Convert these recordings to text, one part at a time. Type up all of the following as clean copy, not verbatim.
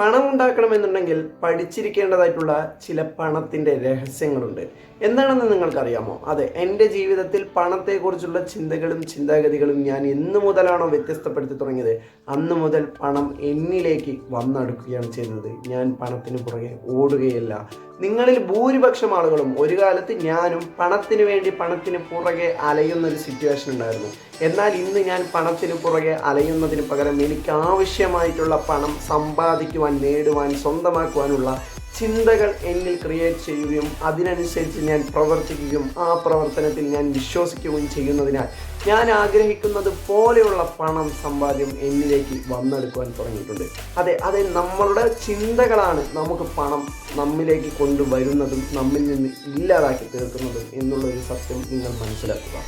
പണം ഉണ്ടാക്കണമെന്നുണ്ടെങ്കിൽ പഠിച്ചിരിക്കേണ്ടതായിട്ടുള്ള ചില പണത്തിൻ്റെ രഹസ്യങ്ങളുണ്ട്. എന്താണെന്ന് നിങ്ങൾക്കറിയാമോ? അതെ, എൻ്റെ ജീവിതത്തിൽ പണത്തെക്കുറിച്ചുള്ള ചിന്തകളും ചിന്താഗതികളും ഞാൻ എന്ന് മുതലാണോ വ്യത്യസ്തപ്പെടുത്തി തുടങ്ങിയത്, അന്ന് മുതൽ പണം എന്നിലേക്ക് വന്നടുക്കുകയാണ് ചെയ്യുന്നത്. ഞാൻ പണത്തിന് പുറകെ ഓടുകയല്ല. നിങ്ങളിൽ ഭൂരിപക്ഷം ആളുകളും ഒരു കാലത്ത് ഞാനും പണത്തിന് വേണ്ടി പണത്തിന് പുറകെ അലയുന്ന ഒരു സിറ്റുവേഷൻ ഉണ്ടായിരുന്നു. എന്നാൽ ഇന്ന് ഞാൻ പണത്തിന് പുറകെ അലയുന്നതിന് പകരം എനിക്ക് ആവശ്യമായിട്ടുള്ള പണം സമ്പാദിക്കുവാൻ, നേടുവാൻ, സ്വന്തമാക്കുവാനുള്ള ചിന്തകൾ എന്നിൽ ക്രിയേറ്റ് ചെയ്യുകയും അതിനനുസരിച്ച് ഞാൻ പ്രവർത്തിക്കുകയും ആ പ്രവർത്തനത്തിൽ ഞാൻ വിശ്വസിക്കുകയും ചെയ്യുന്നതിനാൽ ഞാൻ ആഗ്രഹിക്കുന്നത് പോലെയുള്ള പണം സമ്പാദ്യം എന്നിലേക്ക് വന്നെടുക്കുവാൻ തുടങ്ങിയിട്ടുണ്ട്. അതെ, നമ്മളുടെ ചിന്തകളാണ് നമുക്ക് പണം നമ്മിലേക്ക് കൊണ്ടുവരുന്നതും നമ്മിൽ നിന്ന് ഇല്ലാതാക്കി തീർക്കുന്നതും എന്നുള്ളൊരു സത്യം നിങ്ങൾ മനസ്സിലാക്കുക.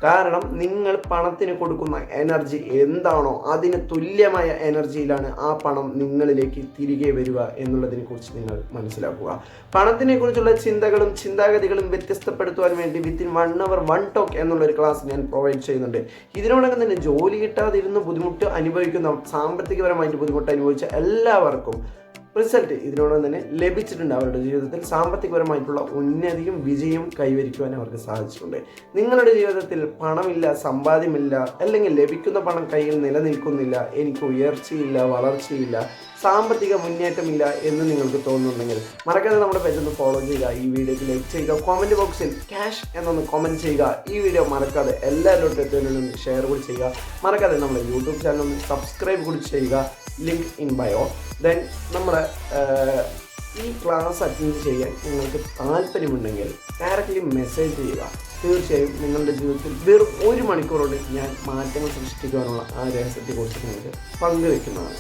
കാരണം നിങ്ങൾ പണത്തിന് കൊടുക്കുന്ന എനർജി എന്താണോ അതിന് തുല്യമായ എനർജിയിലാണ് ആ പണം നിങ്ങളിലേക്ക് തിരികെ വരിക എന്നുള്ളതിനെ കുറിച്ച് നിങ്ങൾ മനസ്സിലാക്കുക. പണത്തിനെ കുറിച്ചുള്ള ചിന്തകളും ചിന്താഗതികളും വ്യത്യസ്തപ്പെടുത്തുവാൻ വേണ്ടി വിത്തിൻ 1 hour 1 talk എന്നുള്ളൊരു ക്ലാസ് ഞാൻ പ്രൊവൈഡ് ചെയ്യുന്നുണ്ട്. ഇതിനോടൊപ്പം തന്നെ ജോലി കിട്ടാതിരുന്ന് ബുദ്ധിമുട്ട് അനുഭവിക്കുന്ന, സാമ്പത്തികപരമായിട്ട് ബുദ്ധിമുട്ട് അനുഭവിച്ച എല്ലാവർക്കും റിസൾട്ട് ഇതിനോടൊപ്പം തന്നെ ലഭിച്ചിട്ടുണ്ട്. അവരുടെ ജീവിതത്തിൽ സാമ്പത്തികപരമായിട്ടുള്ള ഉന്നതിയും വിജയവും കൈവരിക്കുവാൻ അവർക്ക് സാധിച്ചിട്ടുണ്ട്. നിങ്ങളുടെ ജീവിതത്തിൽ പണമില്ല, സമ്പാദ്യമില്ല, അല്ലെങ്കിൽ ലഭിക്കുന്ന പണം കയ്യിൽ നിലനിൽക്കുന്നില്ല, എനിക്ക് ഉയർച്ചയില്ല, വളർച്ചയില്ല, സാമ്പത്തിക മുന്നേറ്റമില്ല എന്ന് നിങ്ങൾക്ക് തോന്നുന്നുണ്ടെങ്കിൽ മറക്കാതെ നമ്മുടെ പേജ് ഒന്ന് ഫോളോ ചെയ്യുക, ഈ വീഡിയോക്ക് ലൈക്ക് ചെയ്യുക, കോമൻറ്റ് ബോക്സിൽ ക്യാഷ് എന്നൊന്ന് കോമൻറ്റ് ചെയ്യുക. ഈ വീഡിയോ മറക്കാതെ എല്ലാവരിലോട്ടും എത്തുന്നതിനും ഷെയർ കൂടി ചെയ്യുക. മറക്കാതെ നമ്മുടെ യൂട്യൂബ് ചാനൽ ഒന്ന് സബ്സ്ക്രൈബ് കൂടി ചെയ്യുക. Link in bio. ദെൻ നമ്മുടെ ഈ ക്ലാസ് അറ്റൻഡ് ചെയ്യാൻ നിങ്ങൾക്ക് താല്പര്യമുണ്ടെങ്കിൽ ഡയറക്റ്റ്ലി മെസ്സേജ് ചെയ്യുക. തീർച്ചയായും നിങ്ങളുടെ ജീവിതത്തിൽ വെറും 1 മണിക്കൂറോടെ ഞാൻ മാറ്റങ്ങൾ സൃഷ്ടിക്കുവാനുള്ള ആ രഹസ്യത്തെക്കുറിച്ച് നിങ്ങൾക്ക് പങ്കുവെക്കുന്നതാണ്.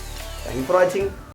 Thank you for watching.